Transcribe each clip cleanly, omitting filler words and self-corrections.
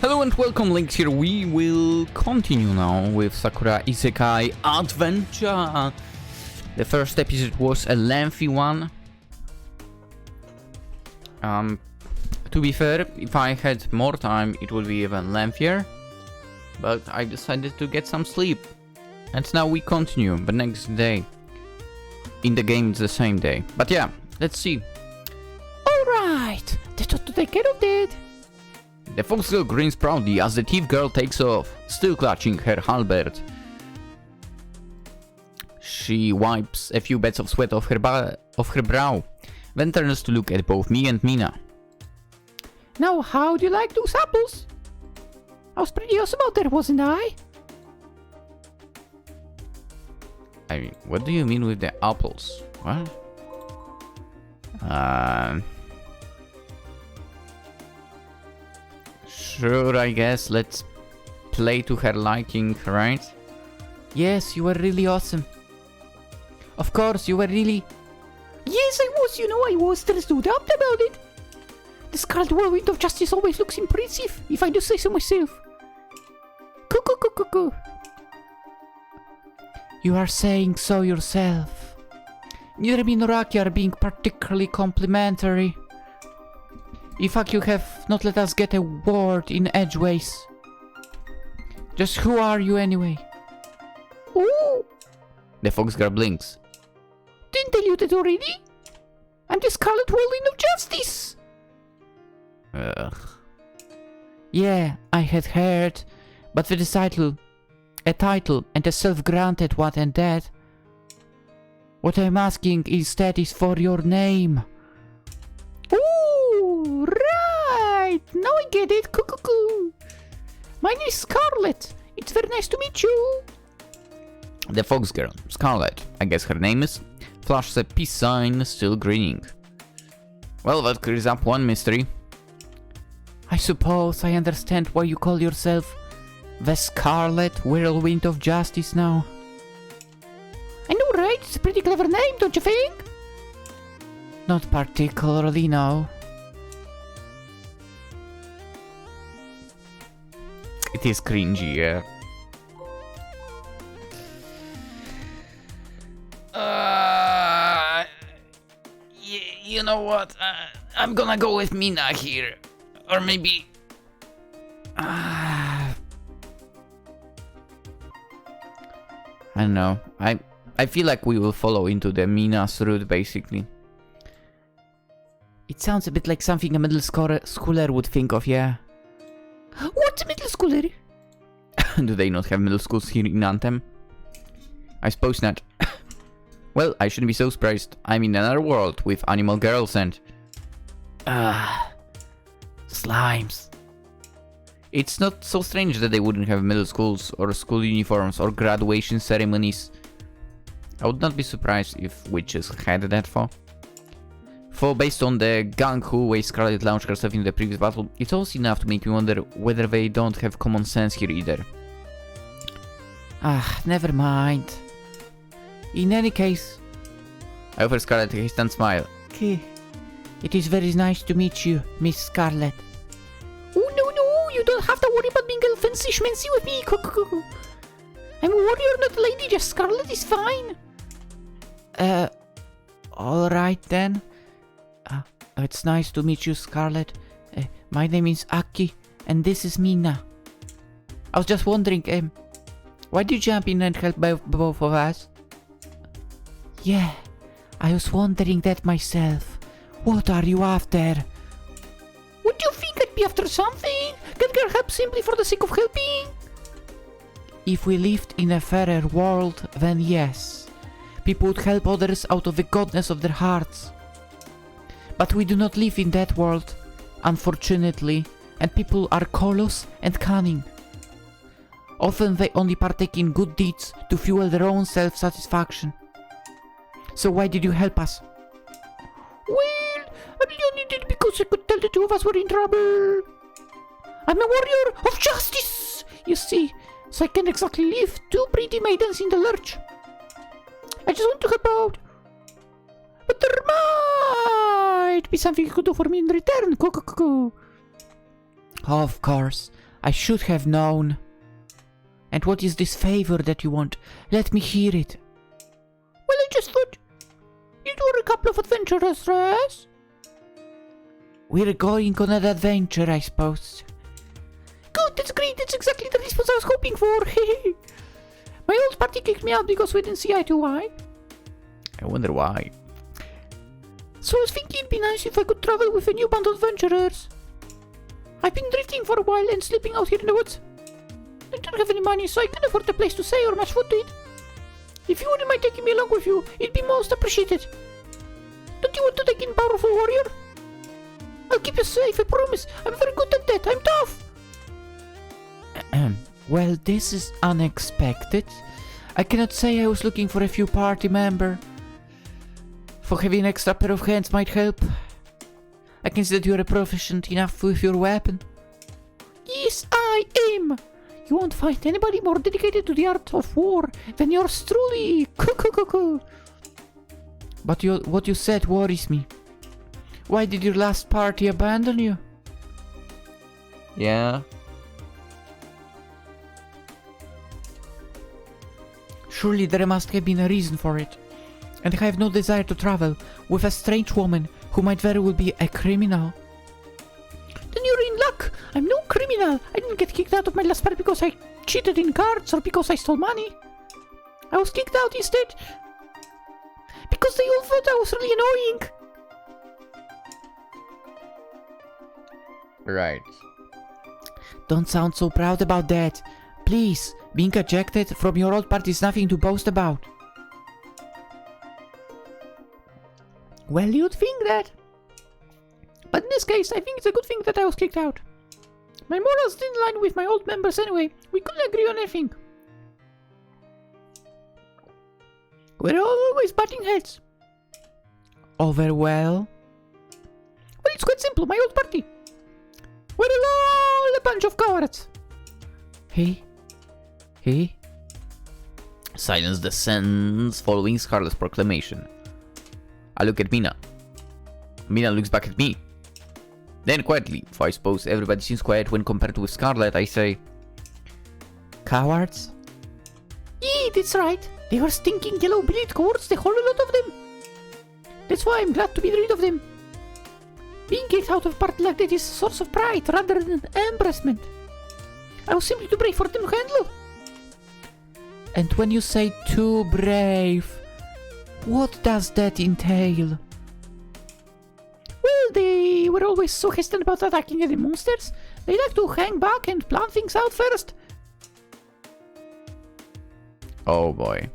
Hello and welcome, Lynx here. We will continue now with Sakura Isekai Adventure. The first episode was a lengthy one. To be fair, if I had more time, it would be even lengthier. But I decided to get some sleep. And now we continue, the next day. In the game, it's the same day. But yeah, let's see. Alright, they thought to take care of that. The fox girl grins proudly as the thief girl takes off, still clutching her halberd. She wipes a few beads of sweat off her brow, then turns to look at both me and Mina. Now, how do you like those apples? I was pretty awesome out there, wasn't I? I mean, what do you mean with the apples? What? Sure, I guess. Let's play to her liking, right? Yes, you were really awesome. Of course, you were really... Yes, I was, I was. There's no doubt about it. The Scarlet Whirlwind of Justice always looks impressive, if I do say so myself. Cuckoo. You are saying so yourself. Neither me nor Aki are being particularly complimentary. In fact, you have not let us get a word in edgeways. Just who are you anyway? Ooh! The fox girl blinks. Didn't tell you that already? I'm the Scarlet Whirlwind of Justice! Ugh. Yeah, I had heard, but with a title and a self-granted one and that. What I'm asking instead is for your name. Ooh, right! Now I get it. Cuckoo. My name is Scarlet. It's very nice to meet you. The fox girl, Scarlet, I guess her name is, flashes a peace sign, still grinning. Well, that clears up one mystery. I suppose I understand why you call yourself the Scarlet Whirlwind of Justice now. I know, right? It's a pretty clever name, don't you think? Not particularly, no. It is cringy, yeah. You know what? I'm gonna go with Mina here. Or maybe... I don't know. I feel like we will follow into the Mina's route, basically. It sounds a bit like something a middle schooler would think of, yeah. What's a middle schooler? Do they not have middle schools here in Anthem? I suppose not. Well, I shouldn't be so surprised. I'm in another world with animal girls and... slimes. It's not so strange that they wouldn't have middle schools or school uniforms or graduation ceremonies. I would not be surprised if witches had that for. For based on the gang who way Scarlet launched herself in the previous battle, it's also enough to make me wonder whether they don't have common sense here either. Never mind. In any case... I offer Scarlet a distant smile. Okay. It is very nice to meet you, Miss Scarlet. Oh, no, you don't have to worry about being all fancy schmancy with me. I'm a warrior, not a lady, just Scarlet is fine. Alright then. It's nice to meet you, Scarlet. My name is Aki, and this is Mina. I was just wondering, why did you jump in and help both of us? Yeah, I was wondering that myself. What are you after? Would you think I'd be after something? Can girl help simply for the sake of helping? If we lived in a fairer world, then yes. People would help others out of the goodness of their hearts. But we do not live in that world, unfortunately, and people are callous and cunning. Often they only partake in good deeds to fuel their own self-satisfaction. So why did you help us? Well, I only did because I could tell the two of us were in trouble. I'm a warrior of justice, you see, so I can't exactly leave two pretty maidens in the lurch. I just want to help out. But there might be something you could do for me in return. Of course. I should have known. And what is this favor that you want? Let me hear it. Well, I just thought you were a couple of adventurers, yes? We're going on an adventure, I suppose. Good, that's great. That's exactly the response I was hoping for. My old party kicked me out because we didn't see eye to eye. I wonder why. So I was thinking it'd be nice if I could travel with a new band of adventurers. I've been drifting for a while and sleeping out here in the woods. I don't have any money, so I can't afford a place to stay or much food to eat. If you wouldn't mind taking me along with you, it'd be most appreciated. Don't you want to take in powerful warrior? I'll keep you safe, I promise. I'm very good at that. I'm tough. Well, this is unexpected. I cannot say I was looking for a few party member. For having an extra pair of hands might help. I can see that you are proficient enough with your weapon. Yes, I am. You won't find anybody more dedicated to the art of war than yours truly. But what you said worries me. Why did your last party abandon you? Yeah. Surely there must have been a reason for it. And I have no desire to travel with a strange woman who might very well be a criminal. Then you're in luck. I'm no criminal. I didn't get kicked out of my last party because I cheated in cards or because I stole money. I was kicked out instead because they all thought I was really annoying. Right. Don't sound so proud about that. Please, being ejected from your old party is nothing to boast about. Well, you'd think that. But in this case, I think it's a good thing that I was kicked out. My morals didn't line with my old members anyway. We couldn't agree on anything. We're always butting heads. Over well? Well, it's quite simple. My old party. We're all a bunch of cowards. He? Silence descends following Scarlet's proclamation. I look at Mina. Mina looks back at me. Then quietly, for I suppose everybody seems quiet when compared with Scarlet, I say, Cowards? Yeah, that's right. They were stinking yellow-bellied cowards, the whole lot of them. That's why I'm glad to be rid of them. Being kicked out of a party like that is a source of pride rather than embarrassment. I was simply too brave for them to handle. And when you say too brave, what does that entail? Well, they were always so hesitant about attacking any monsters. They like to hang back and plan things out first. oh boy.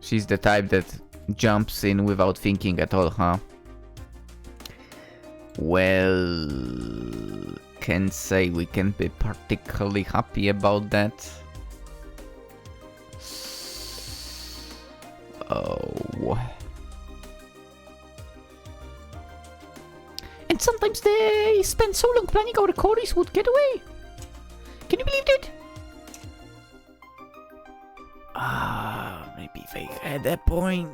She's the type that jumps in without thinking at all, huh? Well, can't say we can be particularly happy about that. Oh. And sometimes they spend so long planning our Corys would get away. Can you believe that? Maybe they had a point.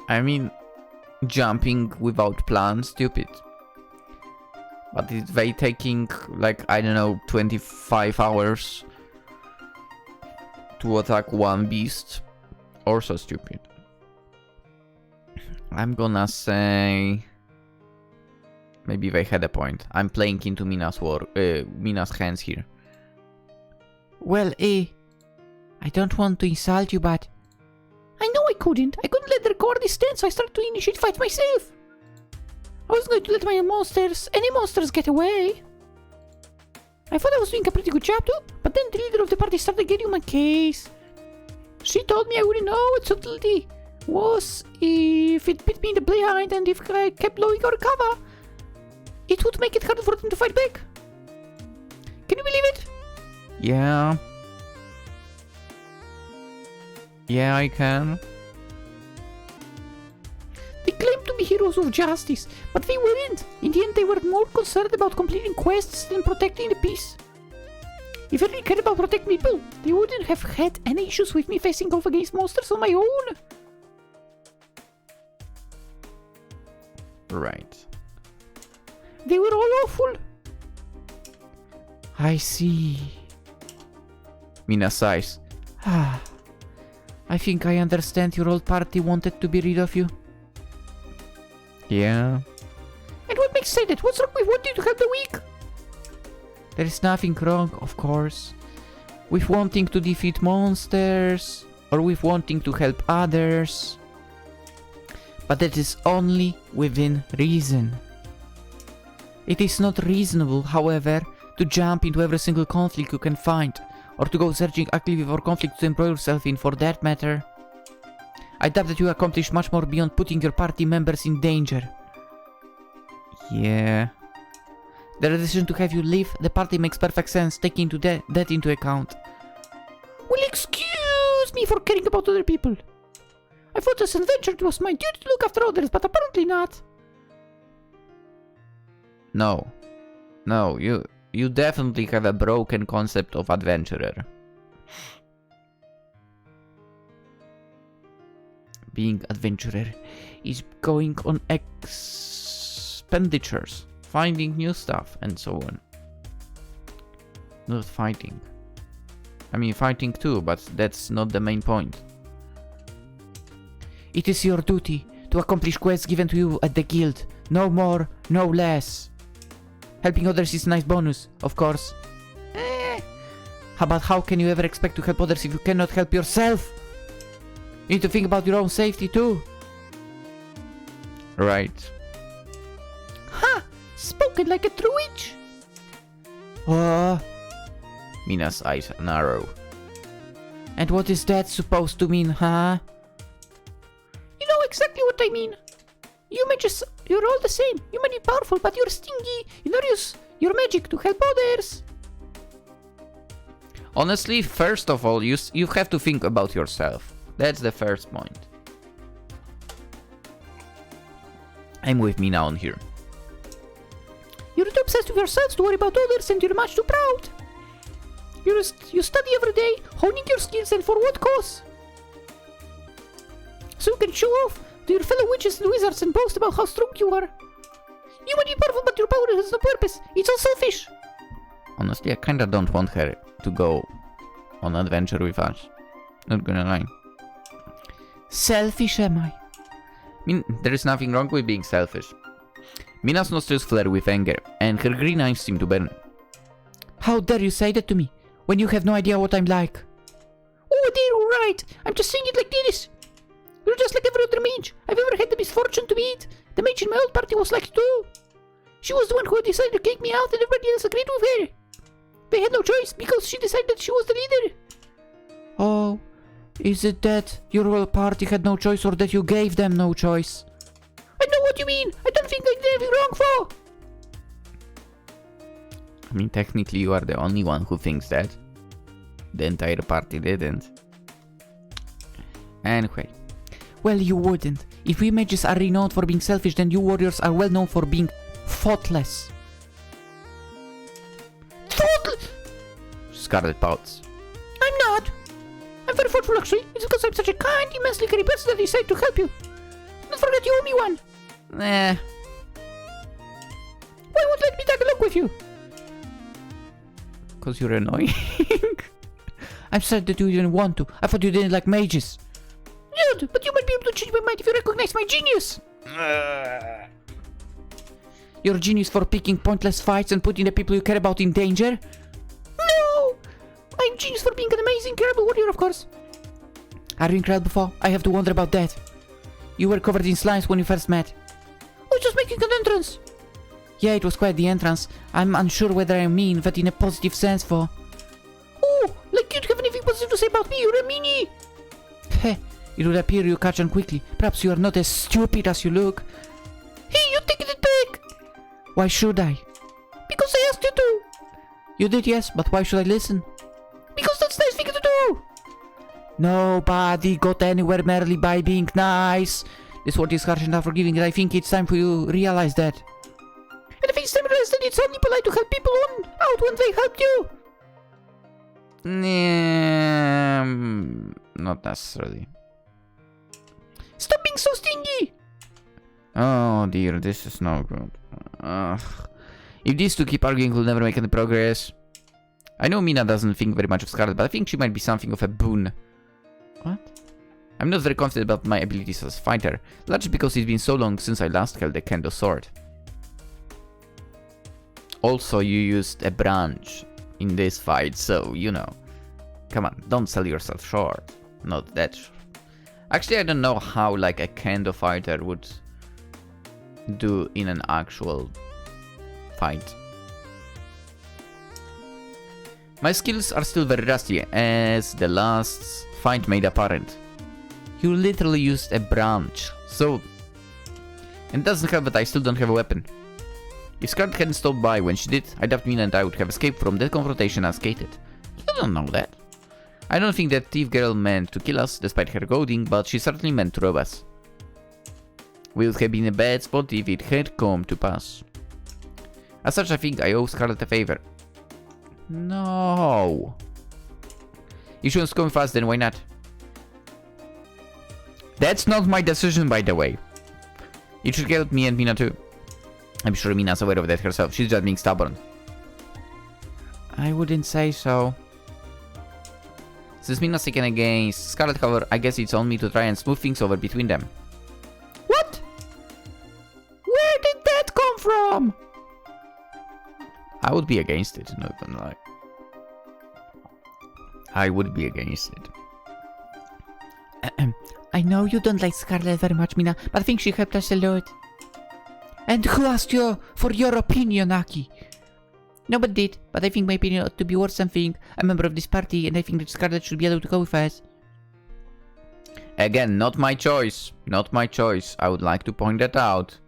I mean, jumping without plan, stupid. But it's they taking, like, I don't know, 25 hours to attack one beast. Also stupid. I'm gonna say maybe they had a point. I'm playing into Mina's hands here. Well, I don't want to insult you, but I know I couldn't. I couldn't let the Cordy stand, so I started to initiate fights myself. I wasn't going to let any monsters get away. I thought I was doing a pretty good job too, but then the leader of the party started getting on my case. She told me I wouldn't know what subtlety was if it bit me in the behind, and if I kept blowing our cover, it would make it harder for them to fight back. Can you believe it? Yeah. Yeah, I can. They claimed to be heroes of justice, but they weren't. In the end, they were more concerned about completing quests than protecting the peace. If they really cared about protecting people, they wouldn't have had any issues with me facing off against monsters on my own. Right. They were all awful. I see. Mina sighs. I think I understand your old party wanted to be rid of you. Yeah. And what makes say that? What's wrong with wanting to help the weak? There is nothing wrong, of course, with wanting to defeat monsters or with wanting to help others. But that is only within reason. It is not reasonable, however, to jump into every single conflict you can find, or to go searching actively for conflict to embroil yourself in, for that matter. I doubt that you accomplish much more beyond putting your party members in danger. Yeah. The decision to have you leave the party makes perfect sense, taking that into account. Well, excuse me for caring about other people. I thought this adventure was my duty to look after others, but apparently not. No. No, you definitely have a broken concept of adventurer. Being adventurer is going on expenditures, Finding new stuff and so on. Not fighting. I mean, fighting too, but that's not the main point. It is your duty to accomplish quests given to you at the guild. No more, no less. Helping others is a nice bonus, of course. But how can you ever expect to help others if you cannot help yourself? You need to think about your own safety too. Right. Ha! Spoken like a true witch. Mina's eyes narrow. And what is that supposed to mean, huh? You know exactly what I mean. You're all the same. You might be powerful, but you're stingy. You don't use your magic to help others. Honestly, first of all, you have to think about yourself. That's the first point. I'm with Mina on here. You're too obsessed with yourselves to worry about others, and you're much too proud. You study every day, honing your skills, and for what cause? So you can show off to your fellow witches and wizards and boast about how strong you are. You might be powerful, but your power has no purpose. It's all selfish. Honestly, I kinda don't want her to go on adventure with us. Not gonna lie. Selfish am I? I mean, there is nothing wrong with being selfish. Mina's nostrils flare with anger, and her green eyes seem to burn. How dare you say that to me, when you have no idea what I'm like? Oh, dear, all right. I'm just saying it like this. You're just like every other mage I've ever had the misfortune to meet. The mage in my old party was like too. She was the one who decided to kick me out, and everybody else agreed with her. They had no choice because she decided that she was the leader. Oh, is it that your whole party had no choice, or that you gave them no choice? I know what you mean. I don't think I did anything wrong for. I mean, technically you are the only one who thinks that. The entire party didn't. Anyway. Well, you wouldn't. If we mages are renowned for being selfish, then you warriors are well known for being thoughtless. Thoughtless? Scarlet pouts. I'm not. I'm very thoughtful, actually. It's because I'm such a kind, immensely caring person that I decided to help you. Don't forget you owe me one. Eh. Why won't let me tag along with you? Cause you're annoying. I'm sad that you didn't want to. I thought you didn't like mages. Dude, but you might be able to change my mind if you recognize my genius. Your genius for picking pointless fights and putting the people you care about in danger? No! I'm genius for being an amazing, incredible warrior, of course. Are you incredible for? I have to wonder about that. You were covered in slimes when you first met. I was just making an entrance. Yeah, it was quite the entrance. I'm unsure whether I mean that in a positive sense for... Oh, like you'd have anything positive to say about me, you're a meanie. Heh, it would appear you catch on quickly. Perhaps you are not as stupid as you look. Hey, you take it back. Why should I? Because I asked you to. You did, yes, but why should I listen? Because that's a nice thing to do. Nobody got anywhere merely by being nice. This world is harsh and unforgiving, and I think it's time for you to realize that. And if it's time to realize that it's only polite to help people out when they helped you. Not necessarily. Stop being so stingy. Oh dear, this is no good. Ugh. If these two keep arguing, we'll never make any progress. I know Mina doesn't think very much of Scarlet, but I think she might be something of a boon. What? I'm not very confident about my abilities as a fighter, largely because it's been so long since I last held a kendo sword. Also, you used a branch in this fight, so, you know. Come on, don't sell yourself short. Not that short. Actually, I don't know how, like, a kendo fighter would do in an actual fight. My skills are still very rusty, as the last fight made apparent. You literally used a branch, so... It doesn't help that I still don't have a weapon. If Scarlet hadn't stopped by when she did, I doubt Mina and I would have escaped from that confrontation unscathed. You don't know that. I don't think that thief girl meant to kill us, despite her goading, but she certainly meant to rob us. We would have been in a bad spot if it had come to pass. As such, I think I owe Scarlet a favor. No. If she wants to come fast, then why not? That's not my decision, by the way. You should help me and Mina too. I'm sure Mina's aware of that herself. She's just being stubborn. I wouldn't say so. Since Mina's taken against Scarlet, however, I guess it's on me to try and smooth things over between them. What? Where did that come from? I would be against it, not gonna lie. I would be against it. I know you don't like Scarlet very much, Mina, but I think she helped us a lot. And who asked you for your opinion, Aki? Nobody did, but I think my opinion ought to be worth something. I'm a member of this party, and I think that Scarlet should be allowed to go with us. Again, not my choice. Not my choice. I would like to point that out.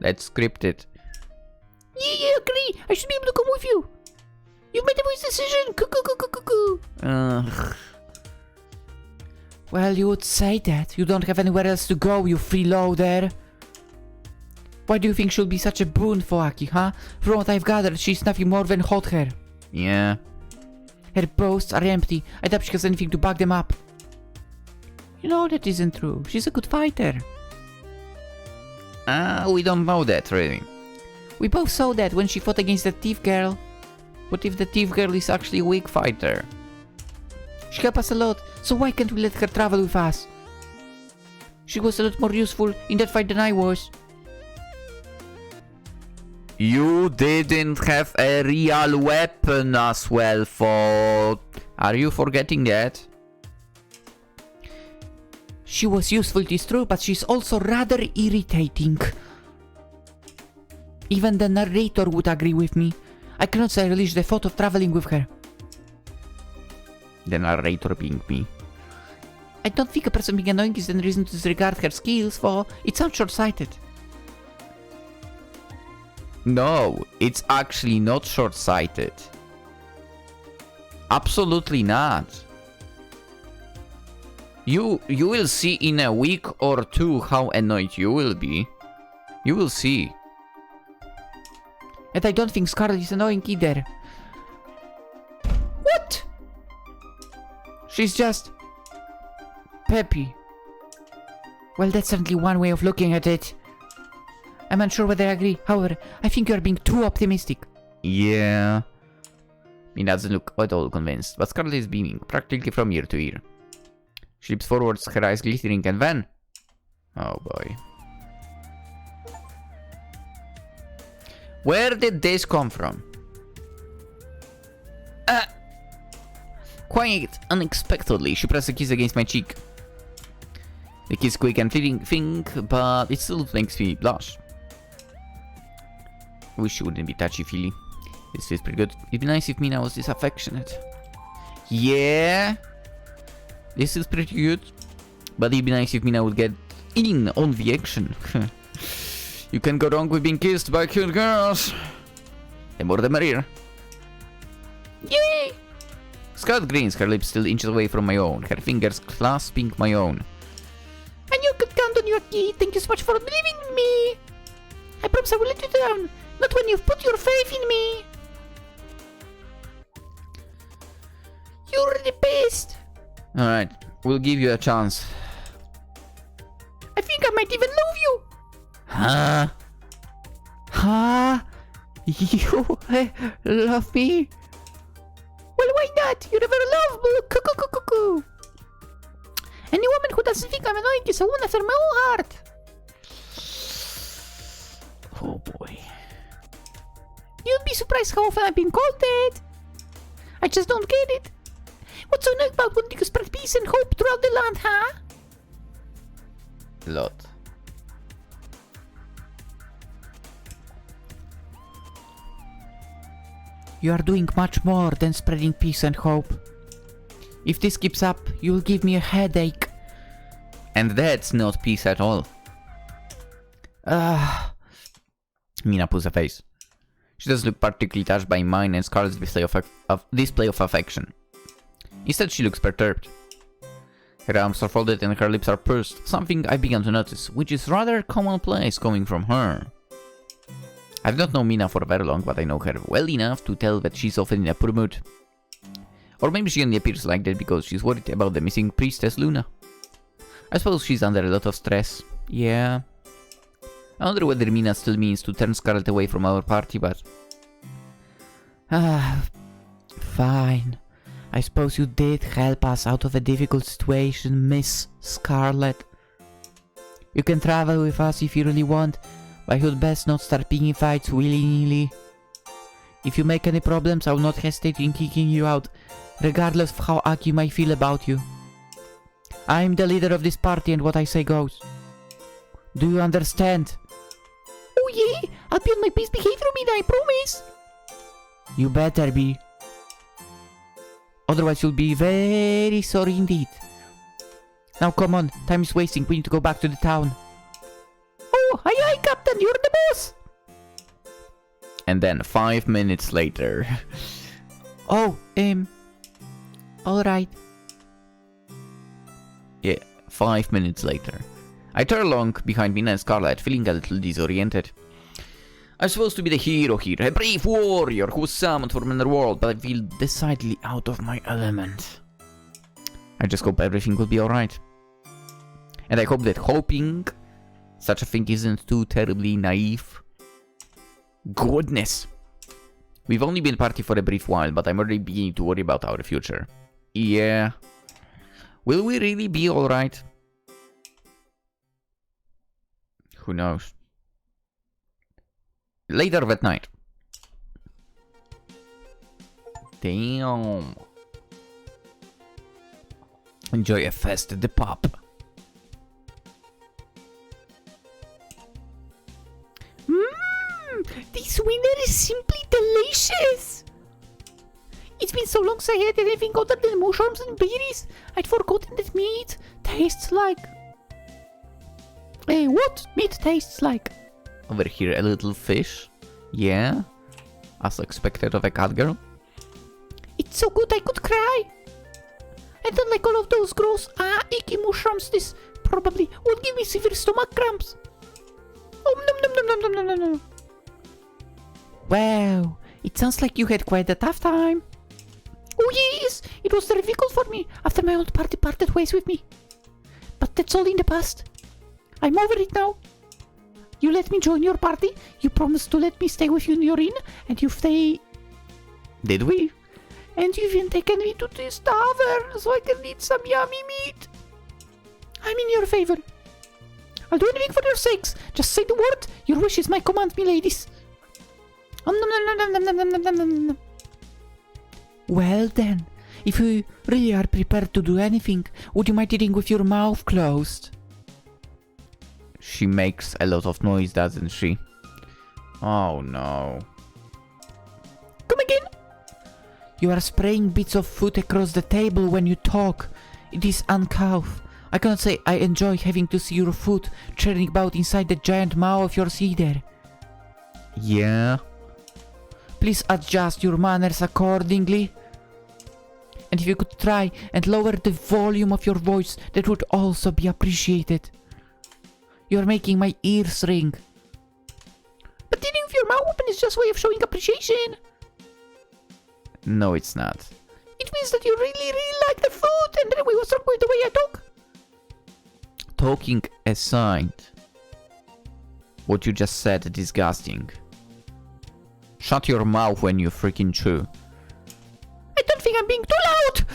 That's scripted. Yeah, agree. I should be able to come with you. You've made a wise decision. Cuckoo. Ugh. Well, you would say that. You don't have anywhere else to go, you freeloader. Why do you think she'll be such a boon for Aki, huh? From what I've gathered, she's nothing more than hot hair. Yeah. Her boasts are empty. I doubt she has anything to back them up. You know that isn't true. She's a good fighter. We don't know that, really. We both saw that when she fought against the thief girl. What if the thief girl is actually a weak fighter? She helped us a lot, so why can't we let her travel with us? She was a lot more useful in that fight than I was. You didn't have a real weapon as well, for... Are you forgetting that? She was useful, it is true, but she's also rather irritating. Even the narrator would agree with me. I cannot say I relish the thought of traveling with her. The narrator being me. I don't think a person being annoying is the reason to disregard her skills, for it sounds short-sighted. No, it's actually not short-sighted. Absolutely not. You will see in a week or two how annoyed you will be. You will see. And I don't think Scarlet is annoying either. What? She's just... peppy. Well, that's certainly one way of looking at it. I'm unsure whether I agree. However, I think you are being too optimistic. Yeah. He doesn't look at all convinced, but Scarlet is beaming, practically from ear to ear. She leaps forwards, her eyes glittering, and then... Oh boy. Where did this come from? Quite unexpectedly, she pressed a kiss against my cheek. The kiss quick and fleeting, but it still makes me blush. I wish she wouldn't be touchy-feely. This feels pretty good. It'd be nice if Mina was this affectionate. Yeah. This is pretty good. But it'd be nice if Mina would get in on the action. You can't go wrong with being kissed by cute girls. The more the merrier. Yay! Scarlet grins, her lips still inches away from my own, her fingers clasping my own. And you could count on your key. Thank you so much for believing in me. I promise I will let you down. Not when you've put your faith in me. You're the best. Alright, we'll give you a chance. I think I might even love you. Huh? Huh? You love me? Well, why not? You're never lovable. Cuckoo. Any woman who doesn't think I'm annoying is a woman after my own heart. Oh boy. You'd be surprised how often I've been called that. I just don't get it. What's so nice about wanting to spread peace and hope throughout the land, huh? Lot. You are doing much more than spreading peace and hope. If this keeps up, you'll give me a headache. And that's not peace at all. Mina pulls a face. She doesn't look particularly touched by mine and Scarlet's display of affection. Instead, she looks perturbed. Her arms are folded and her lips are pursed, something I began to notice, which is rather commonplace coming from her. I've not known Mina for very long, but I know her well enough to tell that she's often in a poor mood. Or maybe she only appears like that because she's worried about the missing priestess Luna. I suppose she's under a lot of stress. Yeah. I wonder whether Mina still means to turn Scarlet away from our party, but... Fine. I suppose you did help us out of a difficult situation, Miss Scarlet. You can travel with us if you really want, but you'd best not start picking fights willy-nilly. If you make any problems, I will not hesitate in kicking you out, regardless of how Aki might feel about you. I'm the leader of this party and what I say goes. Do you understand? Oh yeah, I'll be on my best behavior, Mina, I promise. You better be. Otherwise you'll be very sorry indeed. Now come on, time is wasting, we need to go back to the town. Oh, aye, Captain, you're the boss. And then 5 minutes later... Oh, alright. Yeah, 5 minutes later. I turn along behind Mina and Scarlet, feeling a little disoriented. I'm supposed to be the hero here, a brave warrior who was summoned from another world, but I feel decidedly out of my element. I just hope everything will be alright. And I hope that hoping such a thing isn't too terribly naive. Goodness! We've only been party for a brief while, but I'm already beginning to worry about our future. Yeah. Will we really be alright? Who knows? Later that night. Damn. Enjoy a fest at the pub. This winter is simply delicious. It's been so long since I had anything other than mushrooms and berries. I'd forgotten that meat tastes like... what meat tastes like? Over here, a little fish. Yeah. As expected of a cat girl. It's so good I could cry. I don't like all of those gross, icky mushrooms. This probably would give me severe stomach cramps. Oh, nom nom nom nom nom nom nom. Wow, it sounds like you had quite a tough time. Oh yes, it was difficult for me after my old party parted ways with me. But that's all in the past. I'm over it now. You let me join your party, you promised to let me stay with you in your inn, and you stay... Did we? And you've even taken me to this tavern so I can eat some yummy meat. I'm in your favor. I'll do anything for your sakes. Just say the word. Your wish is my command, me ladies. Well then, if you really are prepared to do anything, would you mind eating with your mouth closed? She makes a lot of noise, doesn't she? Oh no. Come again? You are spraying bits of food across the table when you talk. It is uncouth. I cannot say I enjoy having to see your food churning about inside the giant mouth of yours either. Yeah. Please adjust your manners accordingly. And if you could try and lower the volume of your voice, that would also be appreciated. You are making my ears ring. But eating with your mouth open is just a way of showing appreciation. No, it's not. It means that you really, really like the food, and then we will start with the way I talk. Talking aside, What you just said, disgusting. Shut your mouth when you freaking chew. I don't think I'm being too loud!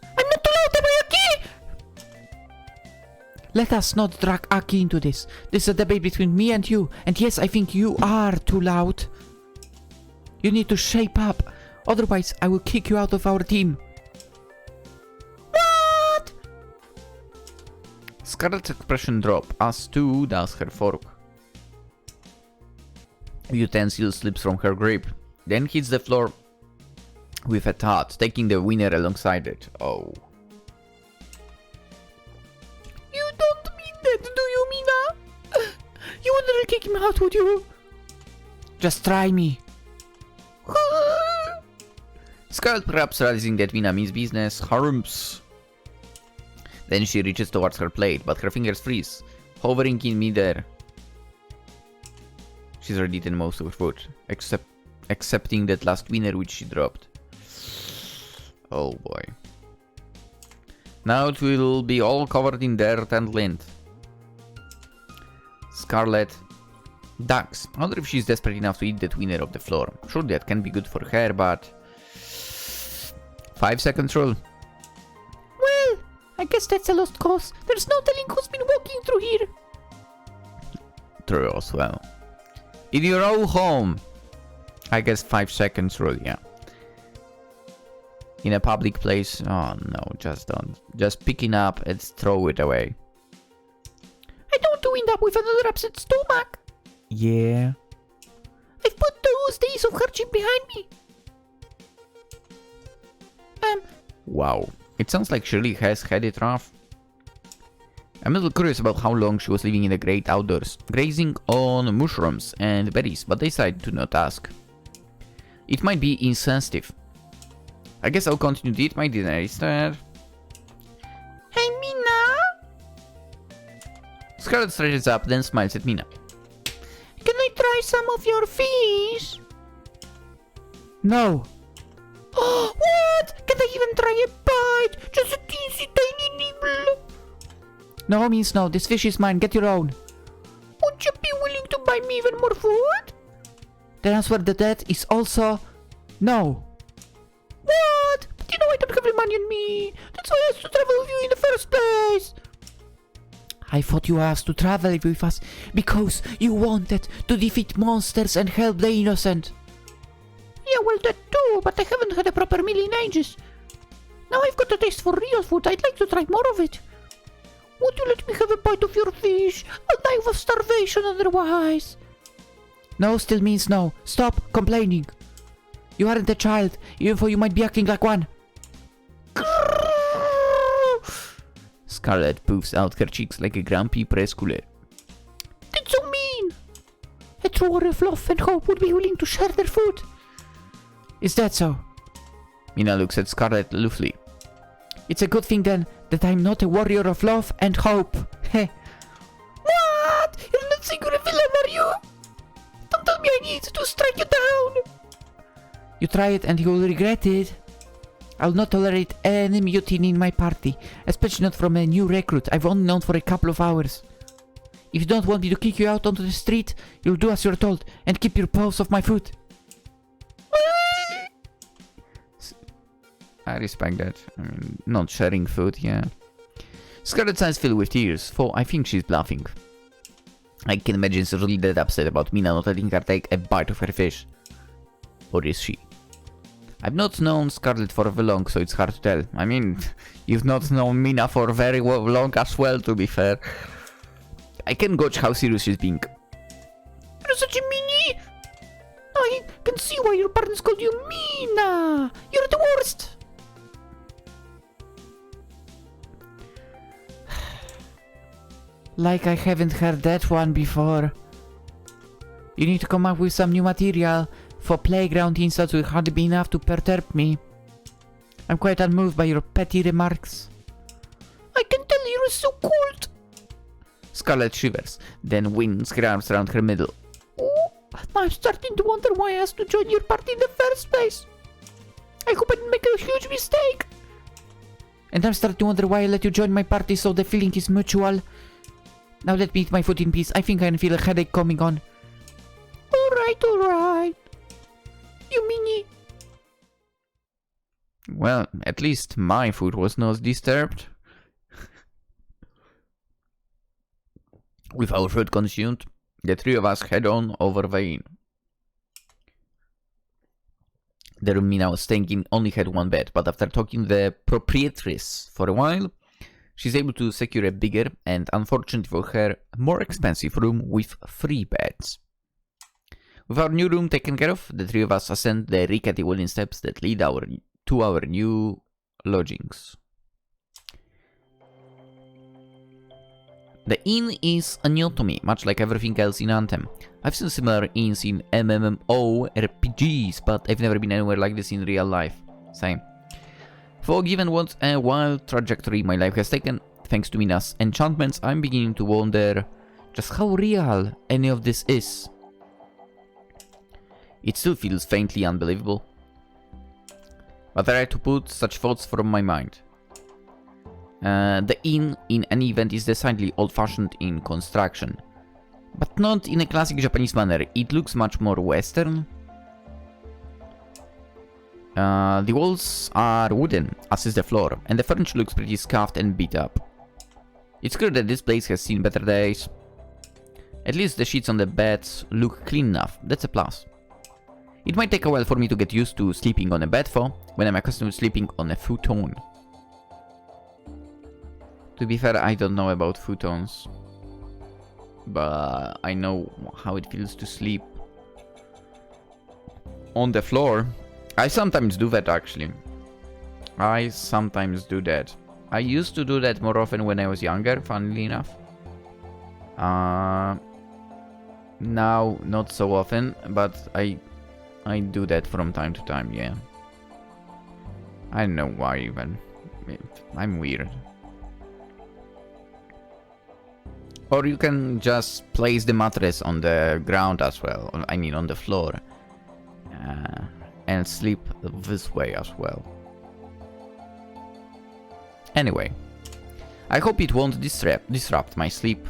I'm not too loud, am I okay? Let us not drag Aki into this. This is a debate between me and you. And yes, I think you are too loud. You need to shape up. Otherwise, I will kick you out of our team. What? Scarlet's expression drop, as too does her fork. Utensil slips from her grip, then hits the floor with a thud, taking the winner alongside it. Oh. You don't mean that, do you, Mina? You wouldn't kick him out, would you? Just try me. Scarlet, perhaps realizing that Mina means business, harumps. Then she reaches towards her plate, but her fingers freeze, hovering in midair. She's already eaten most of her food, excepting that last winner which she dropped. Oh boy. Now it will be all covered in dirt and lint. Scarlet ducks. I wonder if she's desperate enough to eat that winner of the floor. Sure, that can be good for her, but... 5 seconds rule. Well, I guess that's a lost cause. There's no telling who's been walking through here. True as well. In your own home. I guess 5 seconds rule, yeah. In a public place, oh no, just don't. Just pick it up and throw it away. I don't want to end up with another upset stomach. Yeah. I've put those days of hardship behind me. Wow. It sounds like Shirley has had it rough. I'm a little curious about how long she was living in the great outdoors, grazing on mushrooms and berries, but decided to not ask. It might be insensitive. I guess I'll continue to eat my dinner instead. Hey, Mina? Scarlet stretches up, then smiles at Mina. Can I try some of your fish? No. Oh, what? Can I even try a bite? Just a teensy tiny nibble. No means no. This fish is mine. Get your own. Would you be willing to buy me even more food? The answer to that is also no. What? But you know I don't have the money on me. That's why I have to travel with you in the first place. I thought you asked to travel with us because you wanted to defeat monsters and help the innocent. Yeah, well, that too, but I haven't had a proper meal in ages. Now I've got a taste for real food. I'd like to try more of it. Would you let me have a bite of your fish? I'll die of starvation otherwise. No still means no. Stop complaining. You aren't a child, even though you might be acting like one. Scarlet poofs out her cheeks like a grumpy preschooler. That's so mean. A true warrior of love and hope would be willing to share their food. Is that so? Mina looks at Scarlet aloofly. It's a good thing then that I'm not a warrior of love and hope. Heh. What? You're not saying you're a villain, are you? Don't tell me I need to strike you down. You try it and you will regret it. I'll not tolerate any mutiny in my party, especially not from a new recruit I've only known for a couple of hours. If you don't want me to kick you out onto the street, you'll do as you're told and keep your paws off my foot. I respect that. I mean, not sharing food, yeah. Scarlet's eyes fill with tears, for I think she's bluffing. I can imagine she's really that upset about Mina not letting her take a bite of her fish. Or is she? I've not known Scarlet for very long, so it's hard to tell. I mean, you've not known Mina for very long as well, to be fair. I can gauge how serious she's being. You're such a meanie. I can see why your parents called you Mina. You're the worst. Like I haven't heard that one before. You need to come up with some new material, for playground insults will hardly be enough to perturb me. I'm quite unmoved by your petty remarks. I can tell you're so cold. Scarlet shivers, then winds her arms around her middle. Oh, I'm starting to wonder why I asked to join your party in the first place. I hope I didn't make a huge mistake. And I'm starting to wonder why I let you join my party so the feeling is mutual. Now let me eat my food in peace. I think I can feel a headache coming on. Alright. You meanie. Well, at least my food was not disturbed. With our food consumed, the three of us head on over the inn. The room Mina was staying in only had one bed, but after talking to the proprietress for a while, she's able to secure a bigger and, unfortunately for her, more expensive room with 3 beds. With our new room taken care of, the three of us ascend the rickety wooden steps that lead to our new lodgings. The inn is new to me, much like everything else in Anthem. I've seen similar inns in MMORPGs, but I've never been anywhere like this in real life. Same. For given what a wild trajectory my life has taken, thanks to Mina's enchantments, I'm beginning to wonder just how real any of this is. It still feels faintly unbelievable, but I try to put such thoughts from my mind. The inn, in any event, is decidedly old-fashioned in construction, but not in a classic Japanese manner. It looks much more Western. The walls are wooden, as is the floor, and the furniture looks pretty scuffed and beat up. It's clear that this place has seen better days. At least the sheets on the beds look clean enough. That's a plus. It might take a while for me to get used to sleeping on a bed though, when I'm accustomed to sleeping on a futon. To be fair, I don't know about futons, but I know how it feels to sleep on the floor. I sometimes do that actually. I used to do that more often when I was younger, funnily enough. Now, not so often, but I do that from time to time, yeah. I don't know why even. I'm weird. Or you can just place the mattress on the ground as well, I mean on the floor. And sleep this way as well. Anyway, I hope it won't disrupt my sleep.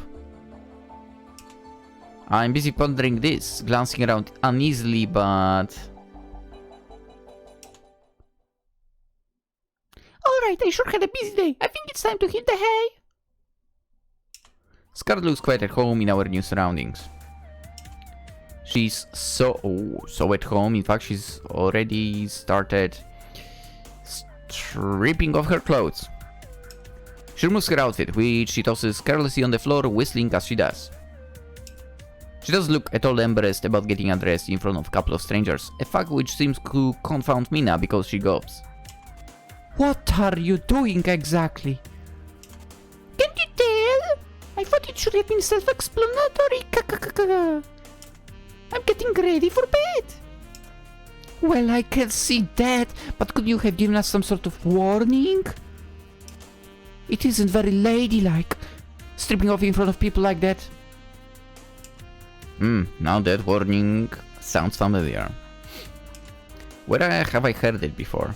I'm busy pondering this, glancing around uneasily, but... Alright, I sure had a busy day. I think it's time to hit the hay. Scarlet looks quite at home in our new surroundings. She's so at home. In fact, she's already started stripping off her clothes. She removes her outfit, which she tosses carelessly on the floor, whistling as she does. She doesn't look at all embarrassed about getting undressed in front of a couple of strangers, a fact which seems to confound Mina because she gulps. What are you doing exactly? Can't you tell? I thought it should have been self-explanatory. I'm getting ready for bed. Well, I can see that, but could you have given us some sort of warning? It isn't very ladylike, stripping off in front of people like that. Now that warning sounds familiar. Where have I heard it before?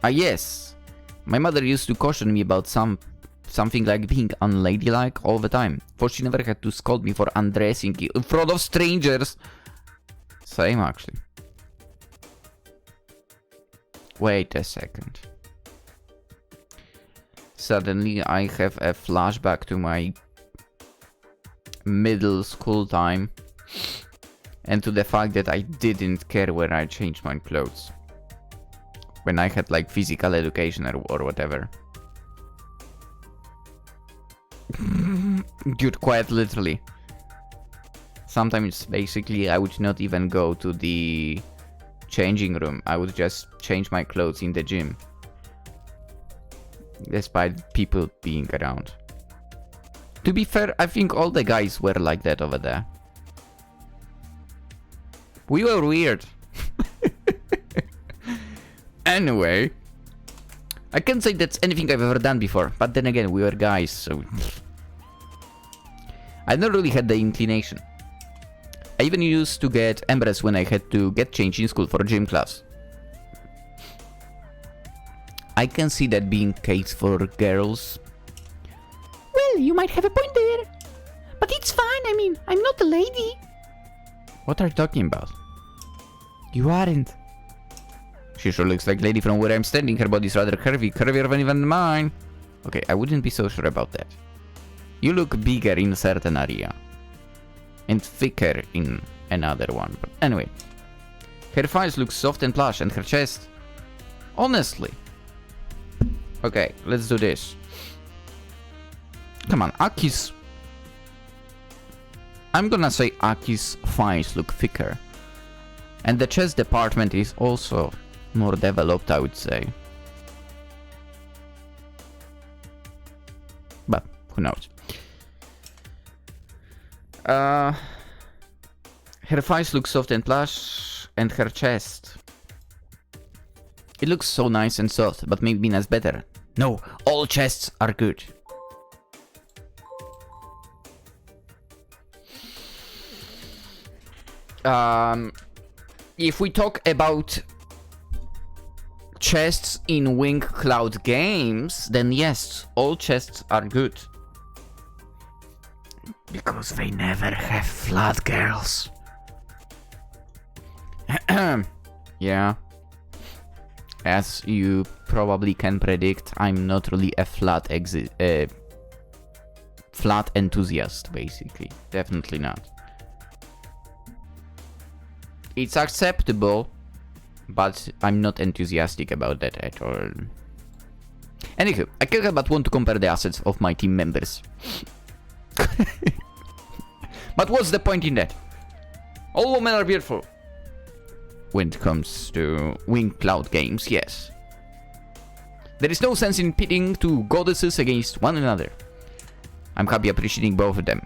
Ah yes, my mother used to caution me about something like being unladylike all the time, for she never had to scold me for undressing in front of strangers. Same actually. Wait a second. Suddenly I have a flashback to my middle school time and to the fact that I didn't care where I changed my clothes when I had like physical education or whatever. Dude, quite literally. Sometimes basically I would not even go to the changing room. I would just change my clothes in the gym, despite people being around. To be fair, I think all the guys were like that over there. We were weird. Anyway, I can't say that's anything I've ever done before, but then again, we were guys, so... I never really had the inclination. I even used to get embarrassed when I had to get changed in school for gym class. I can see that being case for girls, Well, you might have a point there. But it's fine, I mean, I'm not a lady. What are you talking about? You aren't. She sure looks like lady from where I'm standing. Her body's rather curvy, curvier than even mine. Okay, I wouldn't be so sure about that. You look bigger in a certain area. And thicker in another one. But anyway. Her thighs look soft and plush, and her chest... Honestly. Okay, let's do this. Come on, Aki's... I'm gonna say Aki's thighs look thicker. And the chest department is also more developed, I would say. But, who knows. Her thighs look soft and plush, and her chest. It looks so nice and soft, but maybe Mina's better. No, all chests are good. If we talk about chests in Wing Cloud games, then yes, all chests are good. Because they never have flat girls. Yeah. As you probably can predict, I'm not really a flat enthusiast, basically. Definitely not. It's acceptable, but I'm not enthusiastic about that at all. Anywho, I can't help but want to compare the assets of my team members. But what's the point in that? All women are beautiful. When it comes to Wing Cloud games, yes. There is no sense in pitting two goddesses against one another. I'm happy appreciating both of them.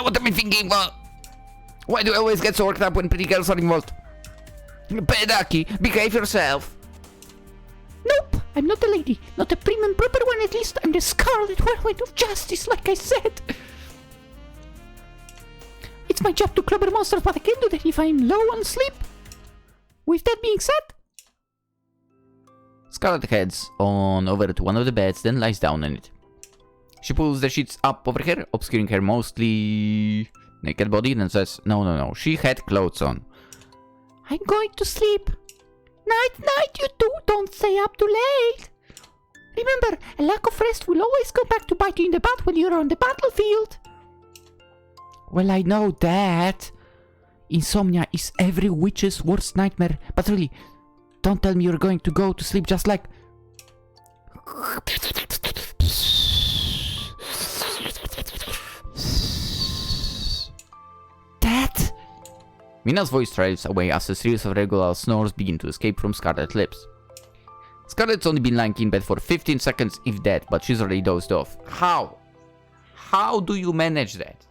What am I thinking? Why do I always get so worked up when pretty girls are involved? Pedaki, behave yourself. Nope, I'm not a lady. Not a prim and proper one at least. I'm the Scarlet Whirlwind of Justice, like I said. It's my job to clobber monsters, but I can't do that if I'm low on sleep. With that being said... Scarlet heads on over to one of the beds, then lies down on it. She pulls the sheets up over her, obscuring her mostly naked body, then says, no, she had clothes on. I'm going to sleep. Night, you two. Don't stay up too late. Remember, a lack of rest will always come back to bite you in the butt when you're on the battlefield. Well, I know that. Insomnia is every witch's worst nightmare. But really, don't tell me you're going to go to sleep just like... that? Mina's voice trails away as a series of regular snores begin to escape from Scarlet's lips. Scarlet's only been lying in bed for 15 seconds, if that, but she's already dozed off. How? How do you manage that?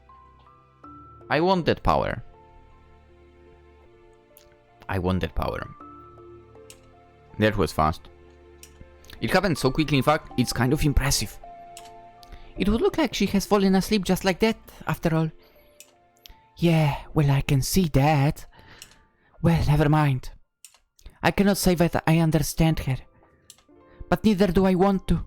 I want that power. That was fast. It happened so quickly, in fact, it's kind of impressive. It would look like she has fallen asleep just like that, after all. Yeah, well, I can see that. Well, never mind. I cannot say that I understand her. But neither do I want to.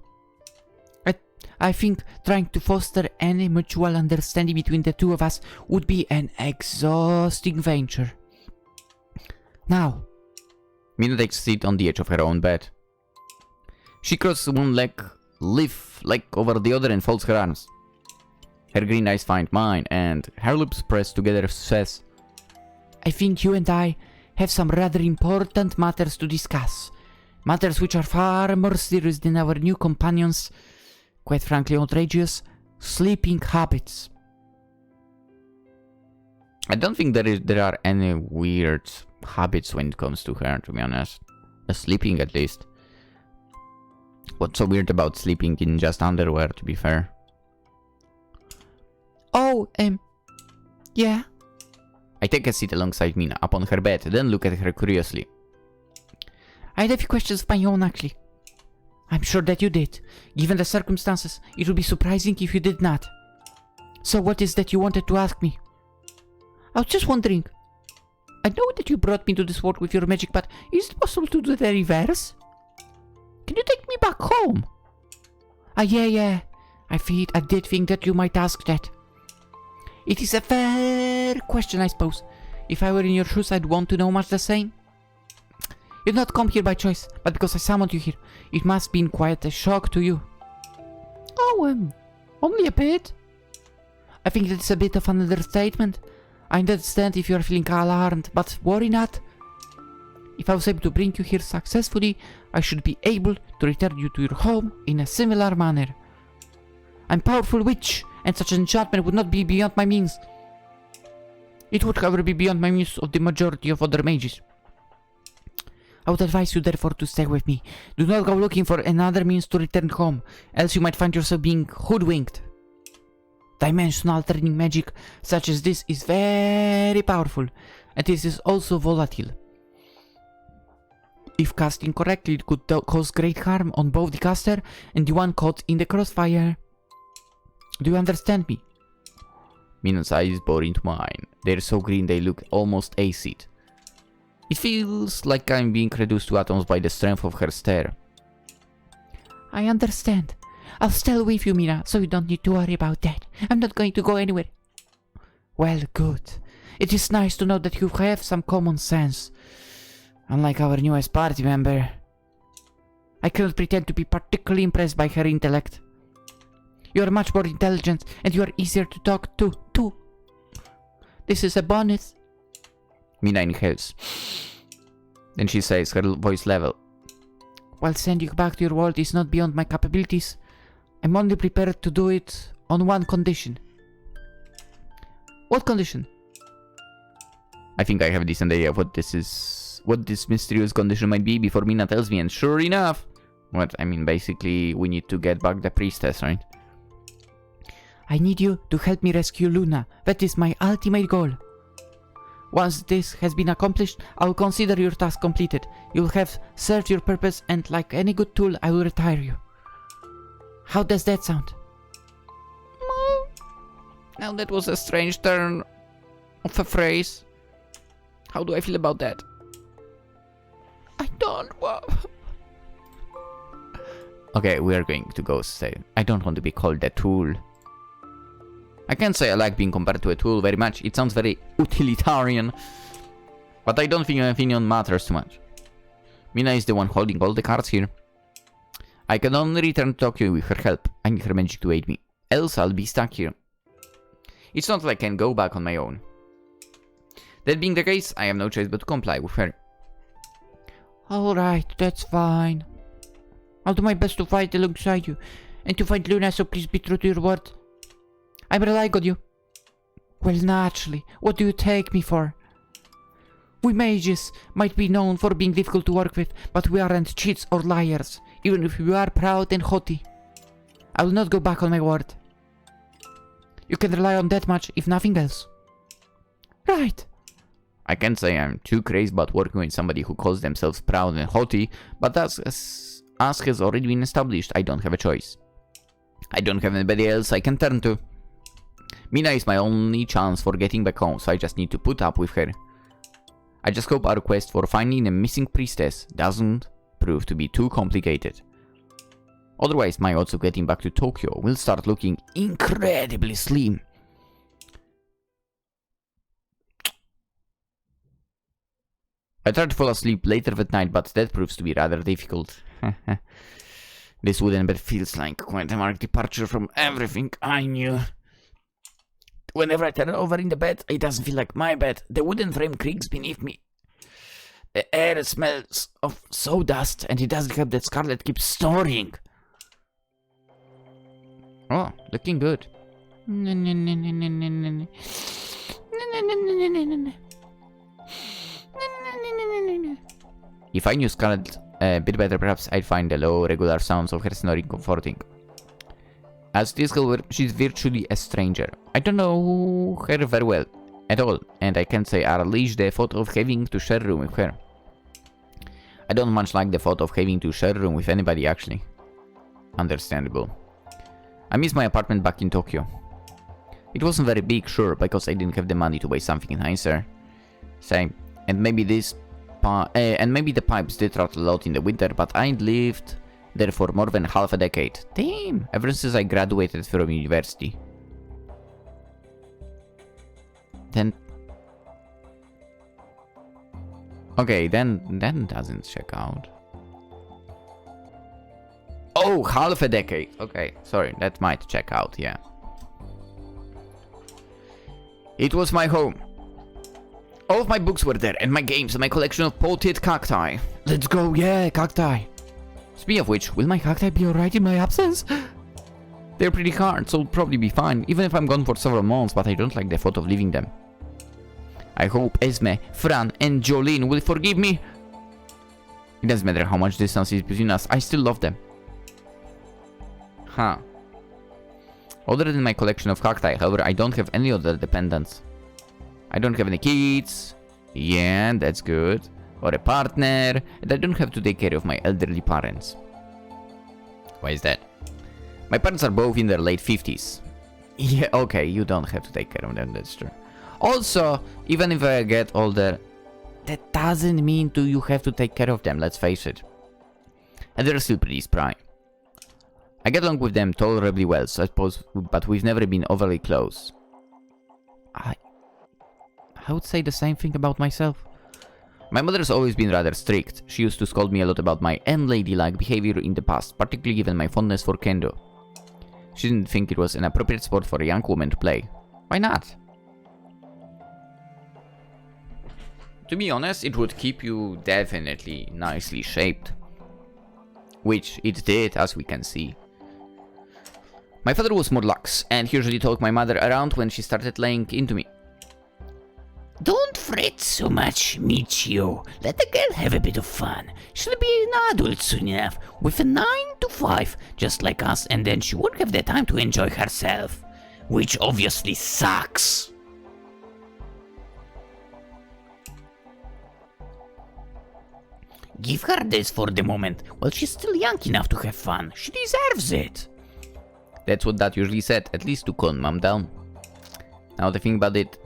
I think trying to foster any mutual understanding between the two of us would be an exhausting venture. Now, Mina takes a seat on the edge of her own bed. She crosses one leg over the other and folds her arms. Her green eyes find mine, and her lips pressed together says, I think you and I have some rather important matters to discuss. Matters which are far more serious than our new companions' quite frankly outrageous sleeping habits. I don't think there are any weird habits when it comes to her, to be honest. Sleeping, at least. What's so weird about sleeping in just underwear, to be fair? Oh, yeah. I take a seat alongside Mina, up on her bed, then look at her curiously. I had a few questions of my own, actually. I'm sure that you did. Given the circumstances, it would be surprising if you did not. So what is that you wanted to ask me? I was just wondering. I know that you brought me to this world with your magic, but is it possible to do the reverse? Can you take me back home? Yeah. I did think that you might ask that. It is a fair question, I suppose. If I were in your shoes, I'd want to know much the same. You did not come here by choice, but because I summoned you here. It must have been quite a shock to you. Oh, only a bit. I think that's a bit of an understatement. I understand if you are feeling alarmed, but worry not. If I was able to bring you here successfully, I should be able to return you to your home in a similar manner. I'm a powerful witch, and such an enchantment would not be beyond my means. It would, however, be beyond my means of the majority of other mages. I would advise you, therefore, to stay with me. Do not go looking for another means to return home, else you might find yourself being hoodwinked. Dimensional altering magic such as this is very powerful, and it is also volatile. If cast incorrectly, it could cause great harm on both the caster and the one caught in the crossfire. Do you understand me? Mina's eyes bore into mine. They're so green they look almost acid. It feels like I'm being reduced to atoms by the strength of her stare. I understand. I'll stay with you, Mina, so you don't need to worry about that. I'm not going to go anywhere. Well, good. It is nice to know that you have some common sense. Unlike our newest party member. I cannot pretend to be particularly impressed by her intellect. You are much more intelligent, and you are easier to talk to, too. This is a bonus. Mina inhales. Then she says, her voice level. While sending you back to your world is not beyond my capabilities, I'm only prepared to do it on one condition. What condition? I think I have a decent idea of what this mysterious condition might be before Mina tells me, and sure enough... basically, we need to get back the priestess, right? I need you to help me rescue Luna. That is my ultimate goal. Once this has been accomplished, I will consider your task completed. You'll have served your purpose, and like any good tool, I will retire you. How does that sound? Now that was a strange turn of a phrase. How do I feel about that? I don't want... Okay, we are going to go say. I don't want to be called a tool. I can't say I like being compared to a tool very much. It sounds very utilitarian. But I don't think my opinion matters too much. Mina is the one holding all the cards here. I can only return to Tokyo with her help. I need her magic to aid me. Else I'll be stuck here. It's not like I can go back on my own. That being the case, I have no choice but to comply with her. Alright, that's fine. I'll do my best to fight alongside you. And to find Luna, so please be true to your word. I'm relying on you. Well, naturally. What do you take me for? We mages might be known for being difficult to work with, but we aren't cheats or liars, even if we are proud and haughty. I will not go back on my word. You can rely on that much, if nothing else. Right. I can't say I'm too crazy about working with somebody who calls themselves proud and haughty, but as has already been established, I don't have a choice. I don't have anybody else I can turn to. Mina is my only chance for getting back home, so I just need to put up with her. I just hope our quest for finding a missing priestess doesn't prove to be too complicated. Otherwise, my odds of getting back to Tokyo will start looking incredibly slim. I tried to fall asleep later that night, but that proves to be rather difficult. This wooden bed feels like quite a marked departure from everything I knew. Whenever I turn over in the bed, it doesn't feel like my bed. The wooden frame creaks beneath me. The air smells of sawdust, and it doesn't help that Scarlet keeps snoring. Oh, looking good. If I knew Scarlet a bit better, perhaps I'd find the low, regular sounds of her snoring comforting. As this girl, she's virtually a stranger. I don't know her very well at all, and I can't say I relish the thought of having to share a room with her. I don't much like the thought of having to share a room with anybody, actually. Understandable. I miss my apartment back in Tokyo. It wasn't very big, sure, because I didn't have the money to buy something nicer. Same. And maybe the pipes did rot a lot in the winter, but I'd lived there for more than half a decade. Damn, ever since I graduated from university. Then... Okay, then that doesn't check out. Oh, half a decade. Okay, sorry, that might check out, yeah. It was my home. All of my books were there, and my games, and my collection of potted cacti. Let's go, yeah, cacti. Speaking of which, will my cacti be alright in my absence? They're pretty hard, so I'll probably be fine, even if I'm gone for several months, but I don't like the thought of leaving them. I hope Esme, Fran, and Jolene will forgive me. It doesn't matter how much distance is between us, I still love them. Huh. Other than my collection of cacti, however, I don't have any other dependents. I don't have any kids. Yeah, that's good. Or a partner. And I don't have to take care of my elderly parents. Why is that? My parents are both in their late 50s. Yeah, okay, you don't have to take care of them, that's true. Also, even if I get older, that doesn't mean you have to take care of them, let's face it. And they're still pretty spry. I get along with them tolerably well, so I suppose, but we've never been overly close. I would say the same thing about myself. My mother's always been rather strict. She used to scold me a lot about my unladylike behavior in the past, particularly given my fondness for kendo. She didn't think it was an appropriate sport for a young woman to play. Why not? To be honest, it would keep you definitely nicely shaped. Which it did, as we can see. My father was more lax, and he usually took my mother around when she started laying into me. Don't fret so much, Michio. Let the girl have a bit of fun. She'll be an adult soon enough, with a 9 to 5, just like us, and then she won't have the time to enjoy herself. Which obviously sucks. Give her this for the moment, while she's still young enough to have fun. She deserves it. That's what Dad usually said, at least to calm Mom down. Now the thing about it,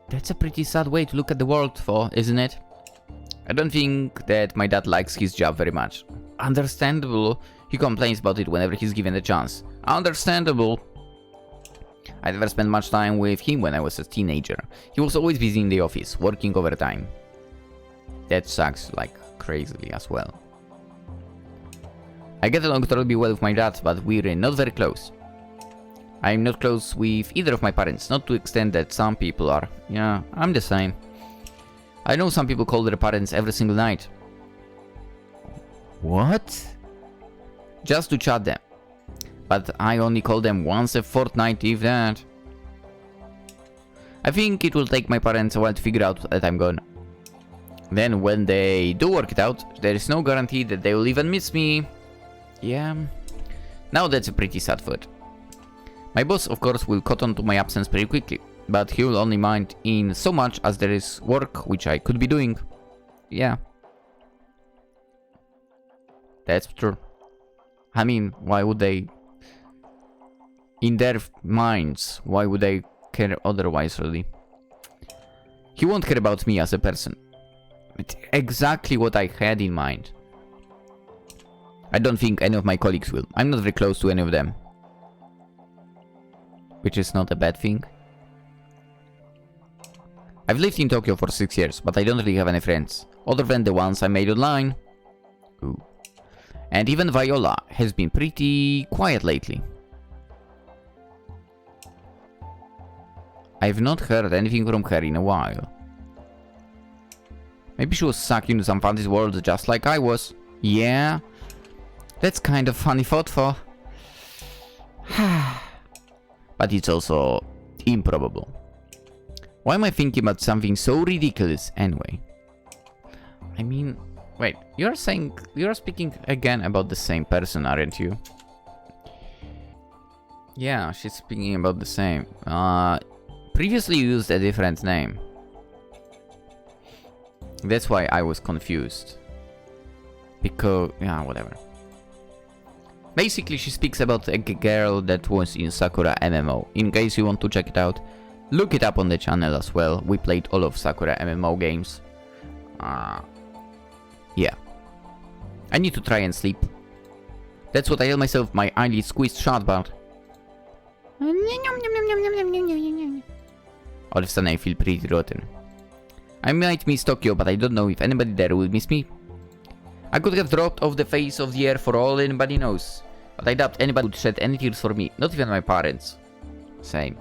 that's a pretty sad way to look at the world for, isn't it? I don't think that my dad likes his job very much. Understandable, he complains about it whenever he's given a chance. Understandable. I never spent much time with him when I was a teenager. He was always busy in the office, working overtime. That sucks like crazily as well. I get along totally well with my dad, but we're not very close. I'm not close with either of my parents, not to the extent that some people are. Yeah, I'm the same. I know some people call their parents every single night. What? Just to chat them. But I only call them once a fortnight, if that. I think it will take my parents a while to figure out that I'm gone. Then when they do work it out, there is no guarantee that they will even miss me. Yeah. Now that's a pretty sad thought. My boss, of course, will cut on to my absence pretty quickly, but he will only mind in so much as there is work which I could be doing. Yeah. That's true. I mean, why would they... In their minds, why would they care otherwise, really? He won't care about me as a person. It's exactly what I had in mind. I don't think any of my colleagues will. I'm not very close to any of them. Which is not a bad thing. I've lived in Tokyo for 6 years, but I don't really have any friends, other than the ones I made online. Ooh. And even Viola has been pretty quiet lately. I've not heard anything from her in a while. Maybe she was sucked into some fantasy world just like I was. Yeah. That's kind of funny thought for... But it's also improbable. Why am I thinking about something so ridiculous anyway? I mean, wait, you're speaking again about the same person, aren't you? Yeah, she's speaking about the same. Previously used a different name. That's why I was confused. Because, yeah, whatever. Basically, she speaks about a girl that was in Sakura MMO. In case you want to check it out, look it up on the channel as well. We played all of Sakura MMO games. Yeah. I need to try and sleep. That's what I tell myself, my eyelids squeezed shut, but all of a sudden I feel pretty rotten. I might miss Tokyo, but I don't know if anybody there will miss me. I could have dropped off the face of the earth for all anybody knows, but I doubt anybody would shed any tears for me, not even my parents. Same.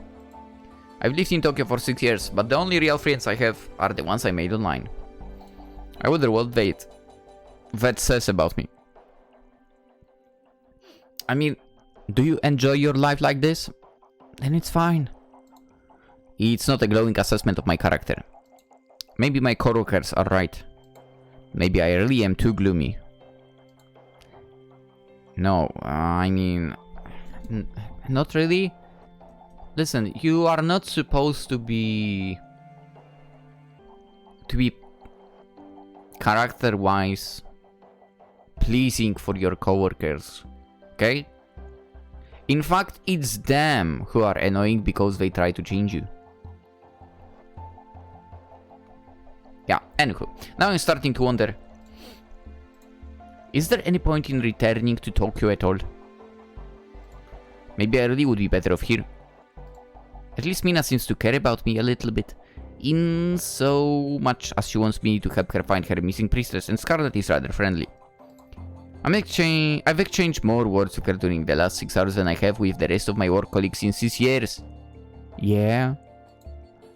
I've lived in Tokyo for 6 years, but the only real friends I have are the ones I made online. I wonder what that says about me. I mean, do you enjoy your life like this? Then it's fine. It's not a glowing assessment of my character. Maybe my coworkers are right. Maybe I really am too gloomy. No, I mean... not really. Listen, you are not supposed to be character-wise pleasing for your coworkers, okay? In fact, it's them who are annoying because they try to change you. Yeah, anywho, now I'm starting to wonder, is there any point in returning to Tokyo at all? Maybe I really would be better off here. At least Mina seems to care about me a little bit, in so much as she wants me to help her find her missing priestess, and Scarlet is rather friendly. I've exchanged more words with her during the last 6 hours than I have with the rest of my work colleagues in 6 years. Yeah.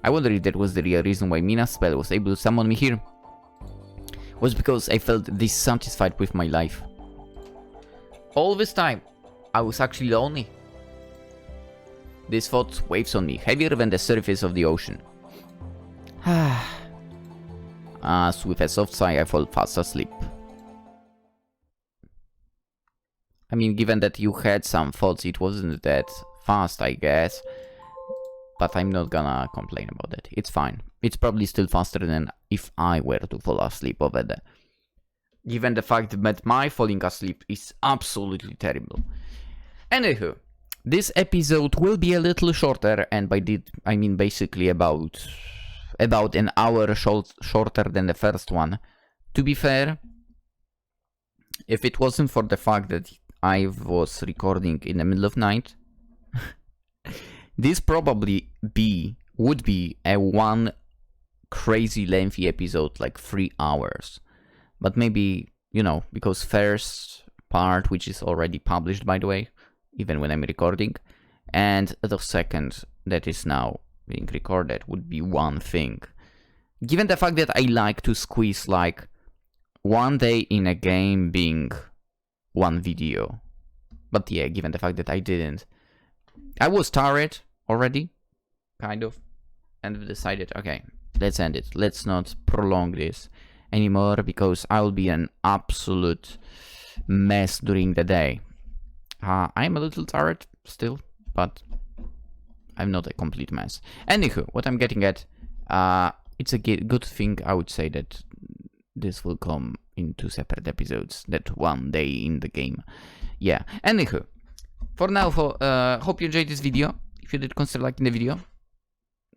I wonder if that was the real reason why Mina's spell was able to summon me here. Was because I felt dissatisfied with my life. All this time, I was actually lonely. This thought waves on me, heavier than the surface of the ocean. As with a soft sigh, I fall fast asleep. I mean, given that you had some thoughts, it wasn't that fast, I guess. But I'm not gonna complain about that. It's fine. It's probably still faster than if I were to fall asleep over there. Given the fact that my falling asleep is absolutely terrible. Anywho, this episode will be a little shorter, and by that I mean basically about an hour shorter than the first one. To be fair, if it wasn't for the fact that I was recording in the middle of night, this probably would be a one crazy lengthy episode, like 3 hours. But maybe, you know, because first part, which is already published by the way, even when I'm recording, and the second that is now being recorded would be one thing. Given the fact that I like to squeeze like one day in a game being one video. But yeah, given the fact that I didn't. I was tired already, kind of, and decided, okay, let's end it. Let's not prolong this anymore, because I'll be an absolute mess during the day. I'm a little tired still, but I'm not a complete mess. Anywho, what I'm getting at, it's a good thing, I would say, that this will come in 2 separate episodes, that one day in the game. Yeah, anywho, for now, hope you enjoyed this video. If you did, consider liking the video.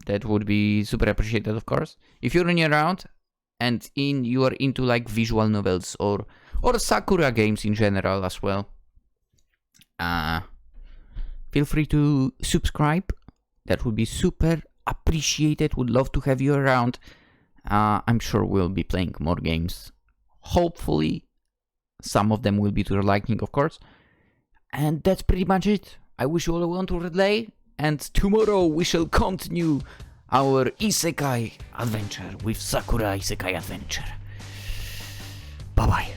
That would be super appreciated, of course. If you're new around and you are into like visual novels or Sakura games in general as well, feel free to subscribe. That would be super appreciated. Would love to have you around. I'm sure we'll be playing more games. Hopefully, some of them will be to your liking, of course. And that's pretty much it. I wish you all a wonderful day, and tomorrow we shall continue our Isekai Adventure with Sakura Isekai Adventure. Bye bye.